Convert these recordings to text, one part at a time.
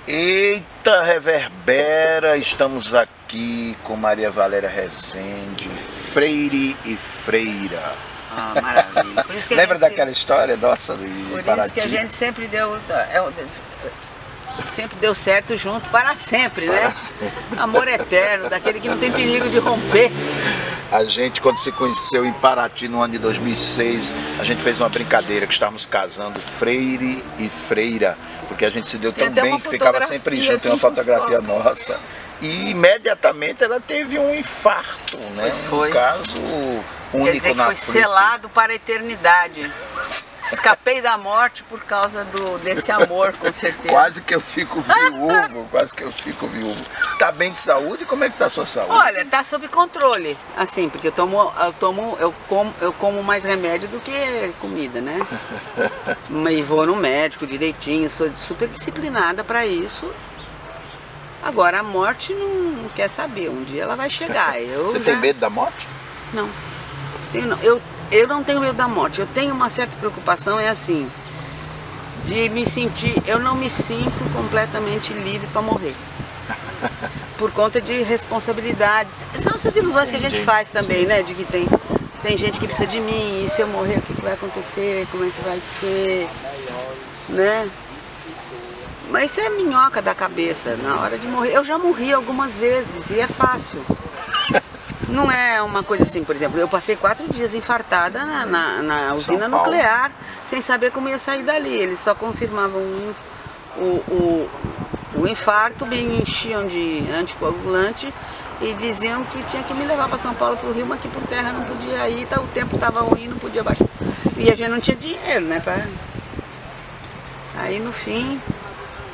Eita, reverbera, estamos aqui com Maria Valéria Rezende, Freire e Freira. Ah, maravilha. Por isso que lembra daquela história nossa de Por Paraty? isso que a gente sempre deu certo junto para sempre, né? Para sempre. Amor eterno, daquele que não tem perigo de romper. A gente, quando se conheceu em Paraty no ano de 2006, a gente fez uma brincadeira que estávamos casando Freire e Freira, porque a gente se deu tão bem que ficava sempre junto, tem uma fotografia nossa. E imediatamente ela teve um infarto, né? Pois foi. Um caso único. Quer dizer que na foi Flip. selado para a eternidade. Escapei da morte por causa desse amor, com certeza. Quase que eu fico viúvo, quase que eu fico viúvo. Tá bem de saúde? Como é que tá a sua saúde? Olha, tá sob controle, assim, porque eu como mais remédio do que comida, né? E vou no médico direitinho, sou super disciplinada para isso. Agora a morte não quer saber, um dia ela vai chegar. Você tem medo da morte? Não. Eu não tenho medo da morte, eu tenho uma certa preocupação, é assim, de me sentir, eu não me sinto completamente livre para morrer. Por conta de responsabilidades. São essas ilusões que a gente faz também, né? De que tem gente que precisa de mim, e se eu morrer, o que vai acontecer, como é que vai ser, né? Mas isso é minhoca da cabeça, na hora de morrer. Eu já morri algumas vezes e é fácil. Não é uma coisa assim, por exemplo, eu passei 4 dias infartada na usina nuclear, sem saber como ia sair dali. Eles só confirmavam o infarto, me enchiam de anticoagulante e diziam que tinha que me levar para São Paulo, para o Rio, mas que por terra não podia ir, o tempo estava ruim, não podia baixar. E a gente não tinha dinheiro, né? Aí no fim,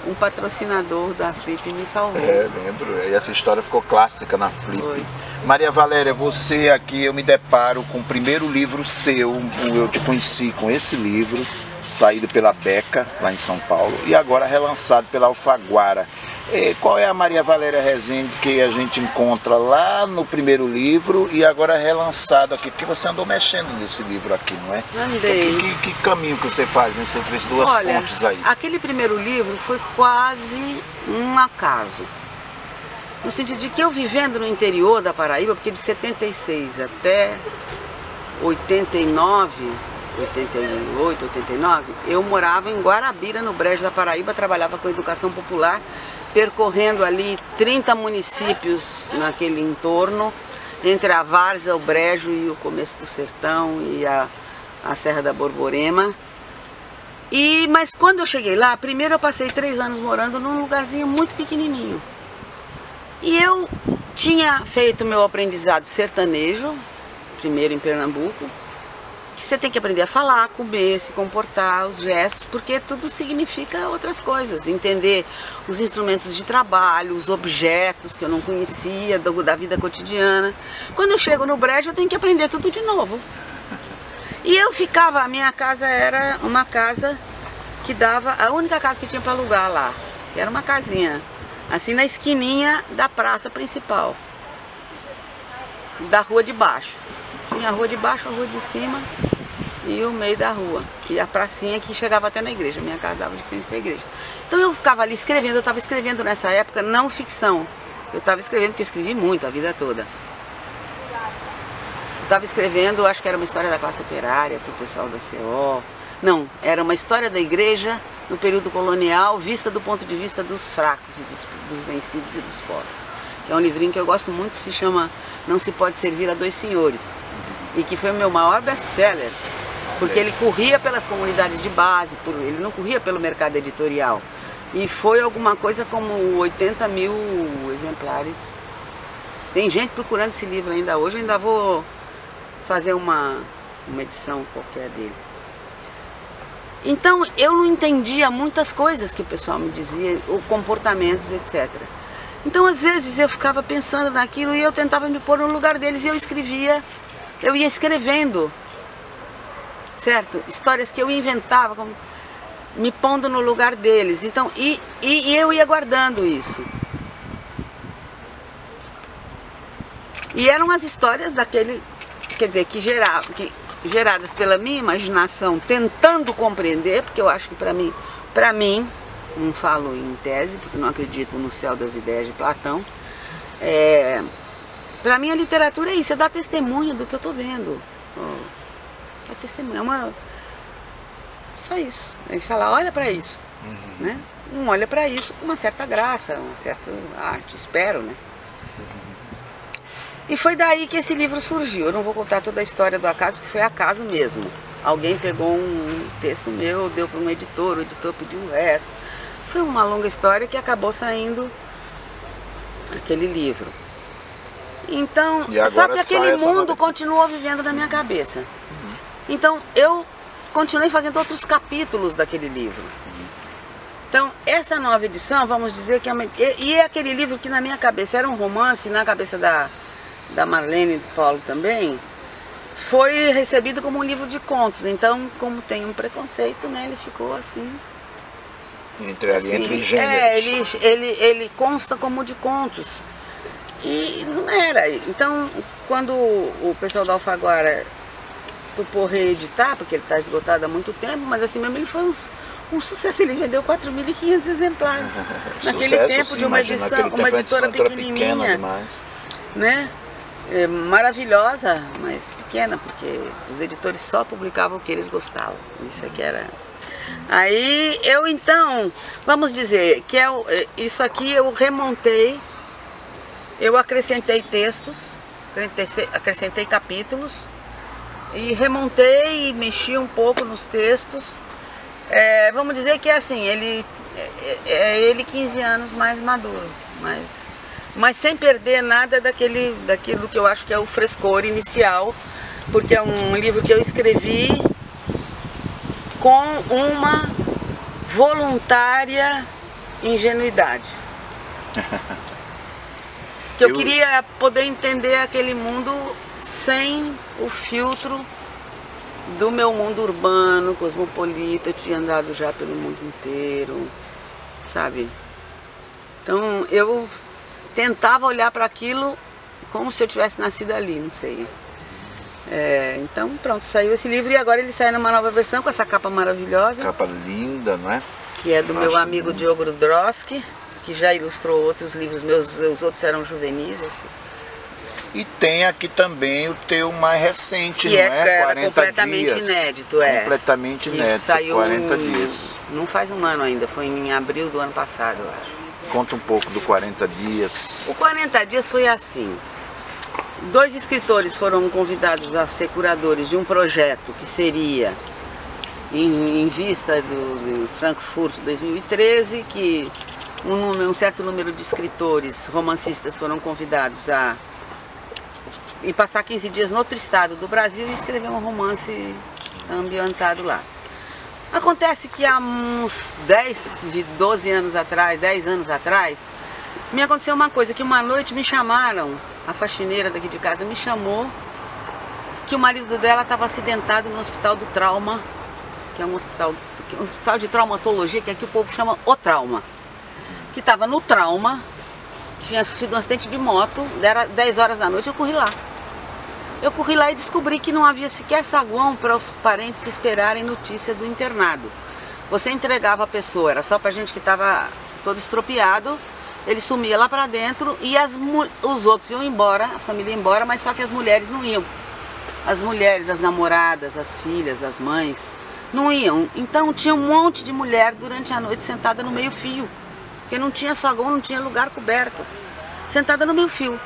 um patrocinador da Flip me salvou. É, lembro. E essa história ficou clássica na Flip. Foi. Maria Valéria, você aqui, eu me deparo com o primeiro livro seu, eu te conheci com esse livro, saído pela Beca, lá em São Paulo, e agora relançado pela Alfaguara. E qual é a Maria Valéria Rezende que a gente encontra lá no primeiro livro e agora relançado aqui? Porque você andou mexendo nesse livro aqui, não é? Andei. Que caminho que você faz entre as duas pontes aí? Aquele primeiro livro foi quase um acaso. No sentido de que eu vivendo no interior da Paraíba, porque de 76 até 89, 88, 89, eu morava em Guarabira, no Brejo da Paraíba, trabalhava com educação popular, percorrendo ali 30 municípios naquele entorno, entre a Várzea, o Brejo e o começo do Sertão e a Serra da Borborema. Mas quando eu cheguei lá, primeiro eu passei 3 anos morando num lugarzinho muito pequenininho. E eu tinha feito meu aprendizado sertanejo, primeiro em Pernambuco, que você tem que aprender a falar, comer, se comportar, os gestos, porque tudo significa outras coisas. Entender os instrumentos de trabalho, os objetos que eu não conhecia, da vida cotidiana. Quando eu chego no Brejo, eu tenho que aprender tudo de novo. E eu ficava, a minha casa era uma casa que dava, a única casa que tinha para alugar lá, que era uma casinha, assim na esquininha da praça principal, da rua de baixo. Tinha a rua de baixo, a rua de cima e o meio da rua. E a pracinha que chegava até na igreja, minha casa dava de frente para a igreja. Então eu ficava ali escrevendo, eu estava escrevendo nessa época não ficção. Eu estava escrevendo, porque eu escrevi muito a vida toda. Eu estava escrevendo, acho que era uma história da classe operária para o pessoal da CO. Não, era uma história da igreja no período colonial, vista do ponto de vista dos fracos, dos vencidos e dos pobres. Que é um livrinho que eu gosto muito, se chama Não se pode servir a dois senhores. E que foi o meu maior best-seller, porque ele corria pelas comunidades de base, ele não corria pelo mercado editorial. E foi alguma coisa como 80 mil exemplares. Tem gente procurando esse livro ainda hoje, eu ainda vou fazer uma edição qualquer dele. Então eu não entendia muitas coisas que o pessoal me dizia, ou comportamentos, etc. Então às vezes eu ficava pensando naquilo e eu tentava me pôr no lugar deles e eu escrevia, eu ia escrevendo, certo? Histórias que eu inventava, me pondo no lugar deles. Então, e eu ia guardando isso. E eram as histórias daquele, quer dizer, geradas pela minha imaginação, tentando compreender, porque eu acho que para mim, não falo em tese, porque não acredito no céu das ideias de Platão. Para mim a literatura é isso, é dar testemunho do que eu estou vendo. É testemunho, só isso. É falar, olha para isso. Né? Um olha para isso com uma certa graça, uma certa arte, espero, né? E foi daí que esse livro surgiu. Eu não vou contar toda a história do acaso, porque foi acaso mesmo. Alguém pegou um texto meu, deu para um editor, o editor pediu o resto. Foi uma longa história que acabou saindo aquele livro. Então, só que aquele mundo continuou vivendo na minha cabeça. Então, eu continuei fazendo outros capítulos daquele livro. Então, essa nova edição, vamos dizer que é aquele livro que na minha cabeça era um romance, na cabeça da Marlene e do Paulo também, foi recebido como um livro de contos. Então, como tem um preconceito, né, ele ficou assim... Entre gêneros. Ele consta como de contos. E não era. Então, quando o pessoal da Alfaguara topou reeditar, porque ele está esgotado há muito tempo, mas assim mesmo ele foi um sucesso. Ele vendeu 4.500 exemplares. Naquele tempo, de uma edição, uma editora pequenininha, né? Maravilhosa, mas pequena, porque os editores só publicavam o que eles gostavam. Isso aqui era... Aí eu então, vamos dizer que isso aqui eu remontei, eu acrescentei textos, acrescentei capítulos e remontei e mexi um pouco nos textos. Vamos dizer que é assim, ele 15 anos mais maduro, mas sem perder nada daquilo que eu acho que é o frescor inicial, porque é um livro que eu escrevi com uma voluntária ingenuidade. Que eu queria poder entender aquele mundo sem o filtro do meu mundo urbano, cosmopolita. Eu tinha andado já pelo mundo inteiro, sabe? Então eu tentava olhar para aquilo como se eu tivesse nascido ali, não sei. Então pronto, saiu esse livro e agora ele sai numa nova versão com essa capa maravilhosa. Capa linda, não é? Que é do meu amigo Diogo Drosky, que já ilustrou outros livros meus, os outros eram juvenis. Assim. E tem aqui também o teu mais recente, que não é? 40 completamente dias. Inédito, Completamente inédito, saiu 40 dias. Não faz um ano ainda, foi em abril do ano passado, eu acho. Conta um pouco do 40 dias. O 40 dias foi assim. 2 escritores foram convidados a ser curadores de um projeto que seria em vista do Frankfurt 2013, que um certo número de escritores, romancistas foram convidados a passar 15 dias no outro estado do Brasil e escrever um romance ambientado lá. Acontece que há uns 10 anos atrás, me aconteceu uma coisa, que uma noite me chamaram, a faxineira daqui de casa me chamou, que o marido dela estava acidentado no Hospital do Trauma, que é um hospital de traumatologia, que aqui o povo chama o Trauma, que estava no trauma, tinha sofrido um acidente de moto, era 10 horas da noite, eu corri lá. Eu corri lá e descobri que não havia sequer saguão para os parentes esperarem notícia do internado. Você entregava a pessoa, era só para gente que estava todo estropiado, ele sumia lá para dentro e os outros iam embora, a família ia embora, mas só que as mulheres não iam. As mulheres, as namoradas, as filhas, as mães, não iam. Então tinha um monte de mulher durante a noite sentada no meio fio, porque não tinha saguão, não tinha lugar coberto, sentada no meio fio.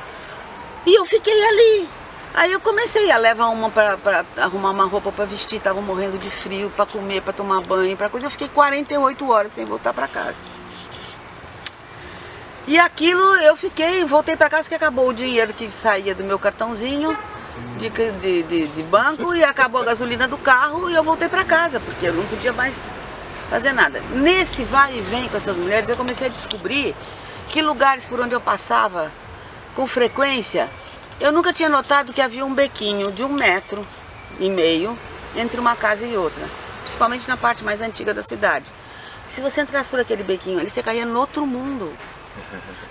E eu fiquei ali. Aí eu comecei a levar uma para arrumar uma roupa para vestir, tava morrendo de frio, para comer, para tomar banho, para coisa. Eu fiquei 48 horas sem voltar para casa. E aquilo voltei para casa porque acabou o dinheiro que saía do meu cartãozinho de banco e acabou a gasolina do carro e eu voltei para casa, porque eu não podia mais fazer nada. Nesse vai e vem com essas mulheres, eu comecei a descobrir que lugares por onde eu passava com frequência, eu nunca tinha notado que havia um bequinho de 1,5 metros entre uma casa e outra, principalmente na parte mais antiga da cidade. Se você entrasse por aquele bequinho ali, você caía no outro mundo.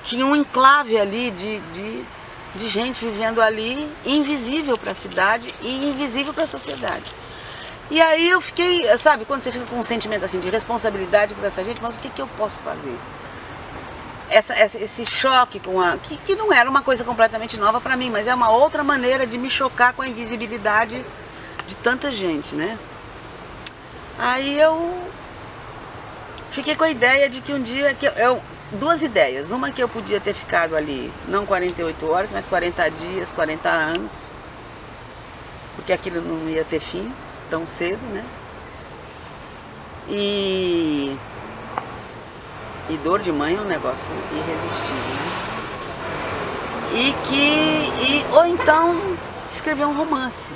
Tinha um enclave ali de gente vivendo ali, invisível para a cidade e invisível para a sociedade. E aí eu fiquei, sabe, quando você fica com um sentimento assim de responsabilidade por essa gente, mas o que eu posso fazer? Esse choque com que não era uma coisa completamente nova para mim, mas é uma outra maneira de me chocar com a invisibilidade de tanta gente, né? Aí eu fiquei com a ideia de que um dia, duas ideias, uma que eu podia ter ficado ali, não 48 horas, mas 40 dias, 40 anos, porque aquilo não ia ter fim tão cedo, né? E dor de mãe é um negócio irresistível, né? Ou então escrever um romance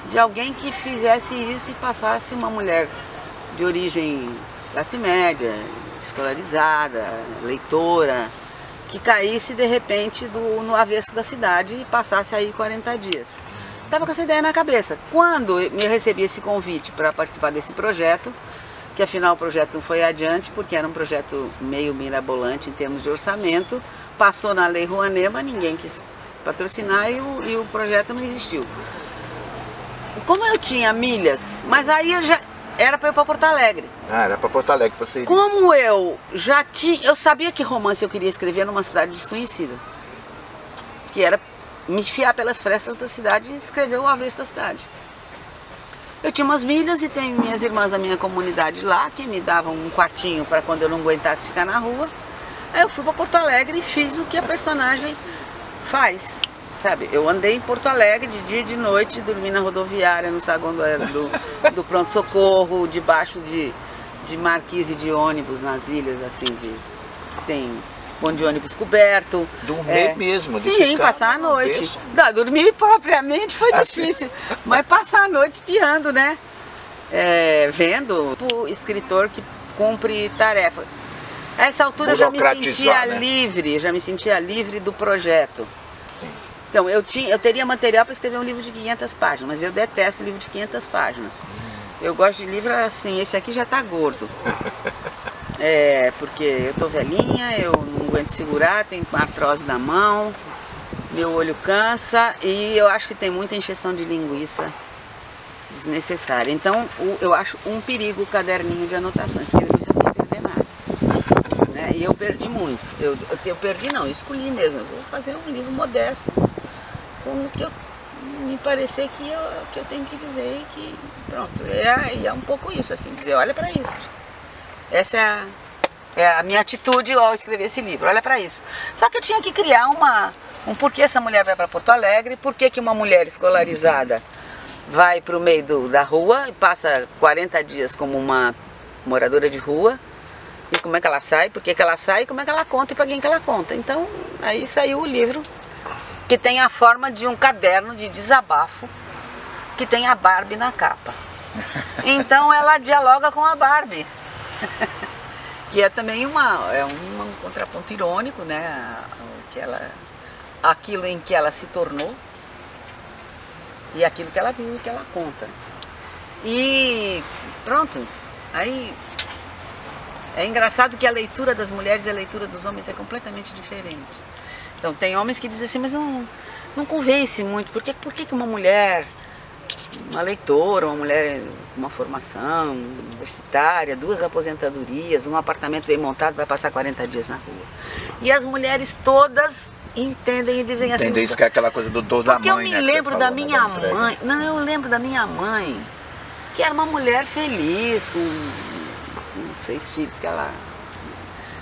de alguém que fizesse isso e passasse uma mulher de origem classe média, escolarizada, leitora, que caísse de repente no avesso da cidade e passasse aí 40 dias. Estava com essa ideia na cabeça. Quando me recebi esse convite para participar desse projeto, que afinal o projeto não foi adiante, porque era um projeto meio mirabolante em termos de orçamento, passou na Lei Rouanet, mas ninguém quis patrocinar e o projeto não existiu. Como eu tinha milhas, mas aí era para ir para Porto Alegre. Ah, era para Porto Alegre que você iria. Como eu já tinha, eu sabia que romance eu queria escrever numa cidade desconhecida, que era me enfiar pelas frestas da cidade e escrever o avesso da cidade. Eu tinha umas milhas e tem minhas irmãs da minha comunidade lá, que me davam um quartinho para quando eu não aguentasse ficar na rua. Aí eu fui para Porto Alegre e fiz o que a personagem faz, sabe? Eu andei em Porto Alegre de dia e de noite, dormi na rodoviária, no saguão do pronto-socorro, debaixo de marquise de ônibus nas ilhas, assim, que tem ponto de ônibus coberto. Dormir mesmo? Sim, passar a noite. Não, dormir propriamente foi difícil, mas passar a noite espiando, né? Vendo o escritor que cumpre tarefa. A essa altura eu já me sentia livre, do projeto. Sim. Então eu teria material para escrever um livro de 500 páginas, mas eu detesto livro de 500 páginas. Eu gosto de livro assim, esse aqui já está gordo. Porque eu tô velhinha, eu não aguento segurar, tenho artrose na mão, meu olho cansa e eu acho que tem muita encheção de linguiça desnecessária. Então eu acho um perigo o caderninho de anotações, porque depois você não vai perder nada. Né? E eu perdi muito. Eu perdi não, eu escolhi mesmo. Eu vou fazer um livro modesto, com o que me parecer que eu tenho que dizer que pronto. É um pouco isso, assim, dizer, olha para isso. Essa é a minha atitude ao escrever esse livro, olha para isso. Só que eu tinha que criar um porquê essa mulher vai para Porto Alegre, por que uma mulher escolarizada vai para o meio da rua e passa 40 dias como uma moradora de rua, e como é que ela sai, por que ela sai, como é que ela conta e para quem que ela conta. Então aí saiu o livro, que tem a forma de um caderno de desabafo, que tem a Barbie na capa. Então ela dialoga com a Barbie. Que é também um contraponto irônico, né? Aquilo em que ela se tornou e aquilo que ela viu e que ela conta. E pronto, aí é engraçado que a leitura das mulheres e a leitura dos homens é completamente diferente. Então tem homens que dizem assim, mas não convence muito, por que uma mulher, uma leitora, uma mulher com uma formação universitária, 2 aposentadorias, um apartamento bem montado, vai passar 40 dias na rua? E as mulheres todas entendem e dizem assim... Entendem isso, que é aquela coisa do dor da mãe, eu me lembro da minha mãe, eu lembro da minha mãe, que era uma mulher feliz, com 6 filhos que ela...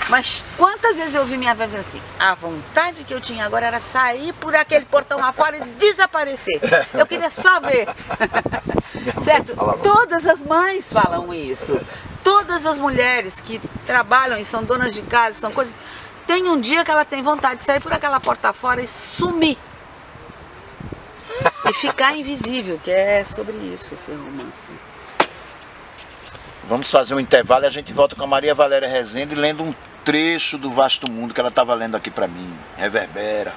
Mas quantas vezes eu ouvi minha avó dizendo assim, a vontade que eu tinha agora era sair por aquele portão lá fora e desaparecer. Eu queria só ver. Certo? Todas as mães falam isso. Todas as mulheres que trabalham e são donas de casa, são coisas... Tem um dia que ela tem vontade de sair por aquela porta fora e sumir. E ficar invisível, que é sobre isso esse romance. Vamos fazer um intervalo e a gente volta com a Maria Valéria Rezende lendo um trecho do Vasto Mundo que ela estava lendo aqui para mim. Reverbera.